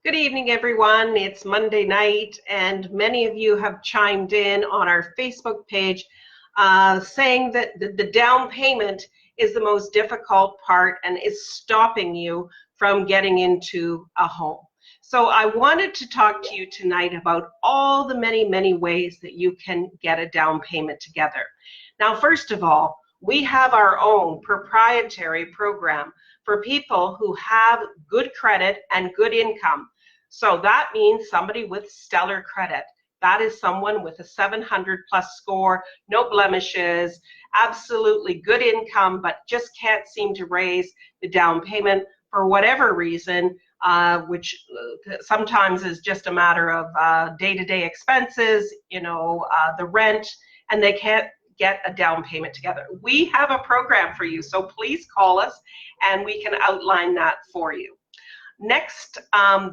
Good evening, everyone. It's Monday night, and many of you have chimed in on our Facebook page saying that the down payment is the most difficult part and is stopping you from getting into a home. So I wanted to talk to you tonight about all the many ways that you can get a down payment together. Now, first of all, we have our own proprietary program for people who have good credit and good income. So that means somebody with stellar credit. That is someone with a 700 plus score, no blemishes, absolutely good income, but just can't seem to raise the down payment for whatever reason, which sometimes is just a matter of day-to-day expenses, the rent, and they can't get a down payment together. We have a program for you, so please call us and we can outline that for you. Next,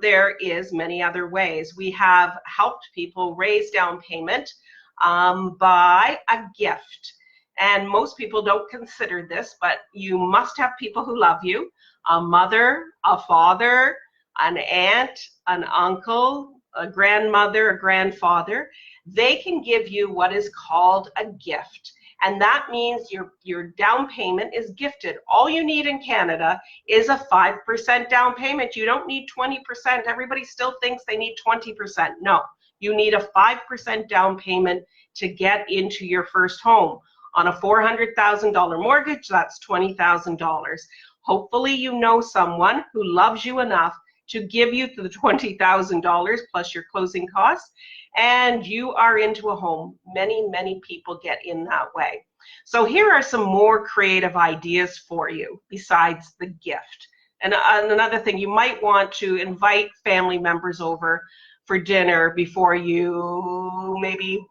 there is many other ways. We have helped people raise down payment by a gift. And most people don't consider this, but you must have people who love you, a mother, a father, an aunt, an uncle, a grandmother, a grandfather. They can give you what is called a gift. And that means your down payment is gifted. All you need in Canada is a 5% down payment. You don't need 20%. Everybody still thinks they need 20%. No, you need a 5% down payment to get into your first home. On a $400,000 mortgage, that's $20,000. Hopefully you know someone who loves you enough to give you the $20,000 plus your closing costs, and you are into a home. Many people get in that way. So here are some more creative ideas for you besides the gift. And another thing, you might want to invite family members over for dinner before you maybe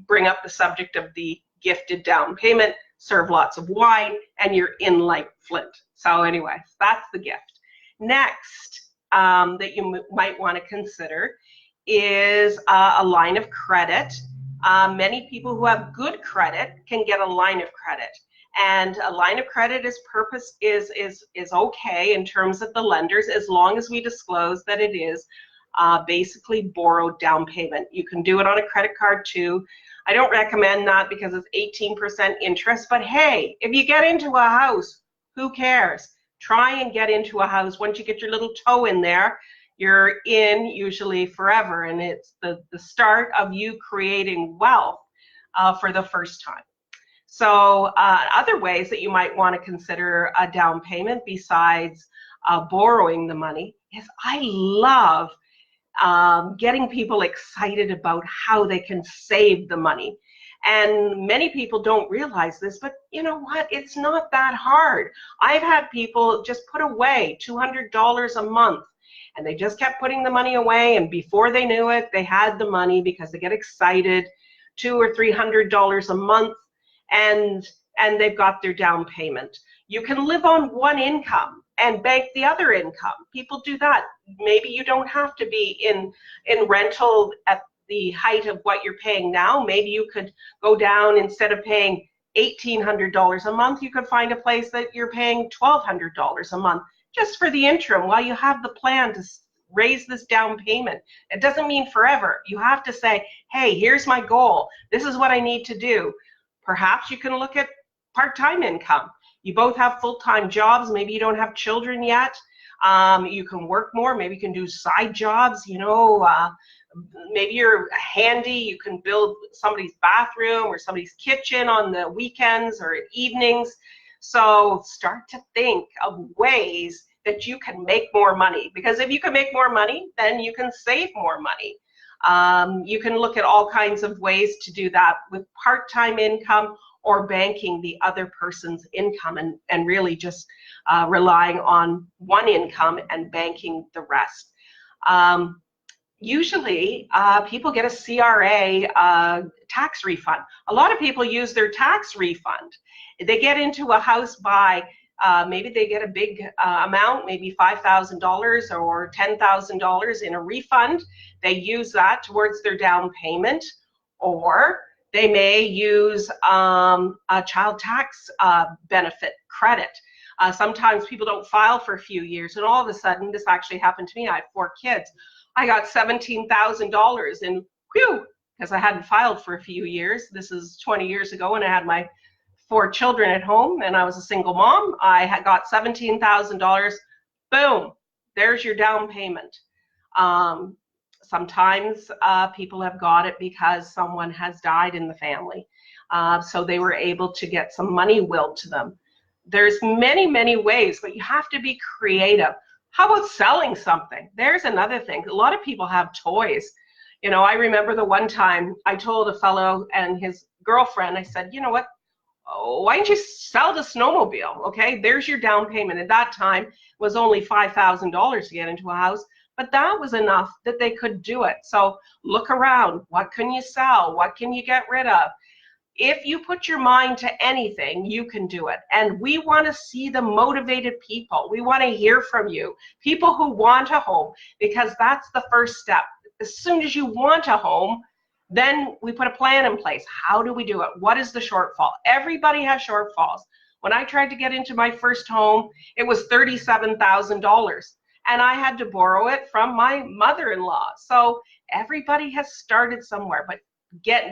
bring up the subject of the gifted down payment, serve lots of wine, and you're in like Flint. So anyway, that's the gift. Next, that you might want to consider is a line of credit. Many people who have good credit can get a line of credit, and a line of credit is okay in terms of the lenders as long as we disclose that it is basically borrowed down payment. You can do it on a credit card too. I don't recommend that because it's 18% interest, but hey, if you get into a house, who cares? Try and get into a house. Once you get your little toe in there, you're in usually forever, and it's the start of you creating wealth for the first time. So other ways that you might want to consider a down payment besides borrowing the money is I love getting people excited about how they can save the money. And many people don't realize this, but you know what? It's not that hard. I've had people just put away $200 a month, and they just kept putting the money away, and before they knew it, they had the money because they get excited, $200 or $300 a month, and they've got their down payment. You can live on one income and bank the other income. People do that. Maybe you don't have to be in rental at the height of what you're paying now. Maybe you could go down, instead of paying $1,800 a month, you could find a place that you're paying $1,200 a month just for the interim while you have the plan to raise this down payment. It doesn't mean forever. You have to say, hey, here's my goal. This is what I need to do. Perhaps you can look at part-time income. You both have full-time jobs. Maybe you don't have children yet. You can work more. Maybe you can do side jobs, maybe you're handy, you can build somebody's bathroom or somebody's kitchen on the weekends or evenings. So start to think of ways that you can make more money, because if you can make more money, then you can save more money. You can look at all kinds of ways to do that with part-time income or banking the other person's income and really just relying on one income and banking the rest. Usually, people get a CRA tax refund. A lot of people use their tax refund. They get into a house by, maybe they get a big amount, maybe $5,000 or $10,000 in a refund. They use that towards their down payment, or they may use a child tax benefit credit. Sometimes people don't file for a few years, and all of a sudden, this actually happened to me. I have 4 kids. I got $17,000 in, whew, because I hadn't filed for a few years. This is 20 years ago when I had my 4 children at home and I was a single mom. I had got $17,000. Boom, there's your down payment. Sometimes people have got it because someone has died in the family. So they were able to get some money willed to them. There's many, many ways, but you have to be creative. How about selling something? There's another thing. A lot of people have toys. You know, I remember the one time I told a fellow and his girlfriend, I said, you know what, why don't you sell the snowmobile? Okay, there's your down payment. At that time, it was only $5,000 to get into a house, but that was enough that they could do it. So look around. What can you sell? What can you get rid of? If you put your mind to anything, you can do it. And we want to see the motivated people. We want to hear from you, people who want a home, because that's the first step. As soon as you want a home, then we put a plan in place. How do we do it? What is the shortfall? Everybody has shortfalls. When I tried to get into my first home, it was $37,000, and I had to borrow it from my mother-in-law. So everybody has started somewhere, but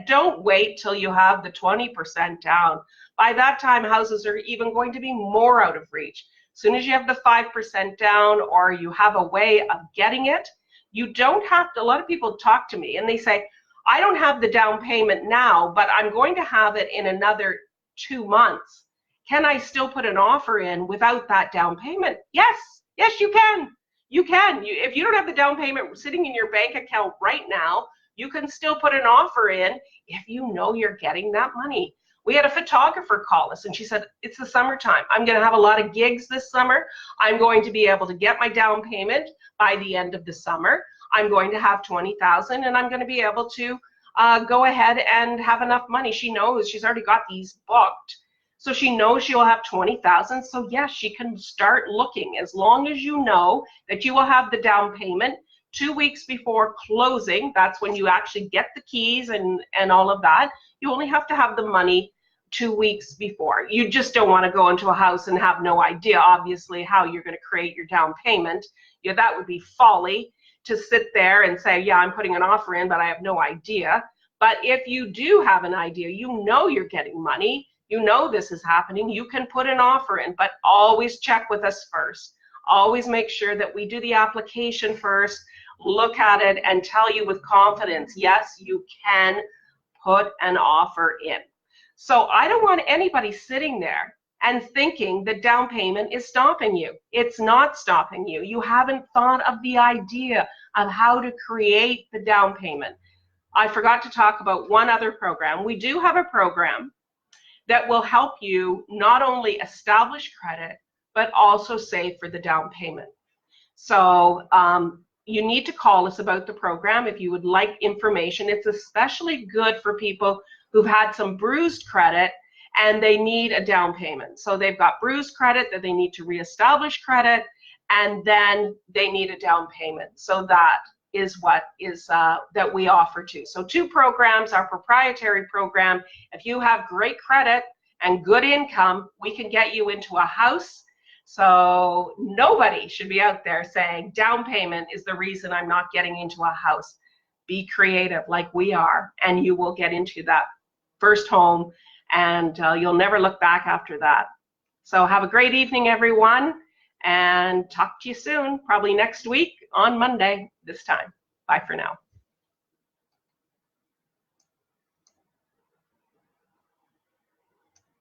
don't wait till you have the 20% down. By that time, houses are even going to be more out of reach. As soon as you have the 5% down, or you have a way of getting it, you don't have to. A lot of people talk to me and they say, I don't have the down payment now, but I'm going to have it in another 2 months. Can I still put an offer in without that down payment? Yes, yes, you can. You can. If you don't have the down payment sitting in your bank account right now, you can still put an offer in if you know you're getting that money. We had a photographer call us and she said, it's the summertime. I'm going to have a lot of gigs this summer. I'm going to be able to get my down payment by the end of the summer. I'm going to have $20,000 and I'm going to be able to go ahead and have enough money. She knows she's already got these booked. So she knows she'll have $20,000. So yes, she can start looking as long as you know that you will have the down payment 2 weeks before closing. That's when you actually get the keys and all of that. You only have to have the money 2 weeks before. You just don't want to go into a house and have no idea, obviously, how you're going to create your down payment. Yeah, that would be folly to sit there and say, yeah, I'm putting an offer in, but I have no idea. But if you do have an idea, you know you're getting money, you know this is happening, you can put an offer in, but always check with us first. Always make sure that we do the application first, look at it, and tell you with confidence, yes, you can put an offer in. So I don't want anybody sitting there and thinking that down payment is stopping you. It's not stopping you. You haven't thought of the idea of how to create the down payment. I forgot to talk about one other program. We do have a program that will help you not only establish credit, but also save for the down payment. So you need to call us about the program if you would like information. It's especially good for people who've had some bruised credit and they need a down payment. So they've got bruised credit that they need to reestablish credit, and then they need a down payment. So that is what is that we offer too. So 2 programs, our proprietary program. If you have great credit and good income, we can get you into a house. So nobody should be out there saying down payment is the reason I'm not getting into a house. Be creative like we are, and you will get into that first home, and you'll never look back after that. So have a great evening, everyone, and talk to you soon, probably next week on Monday this time. Bye for now.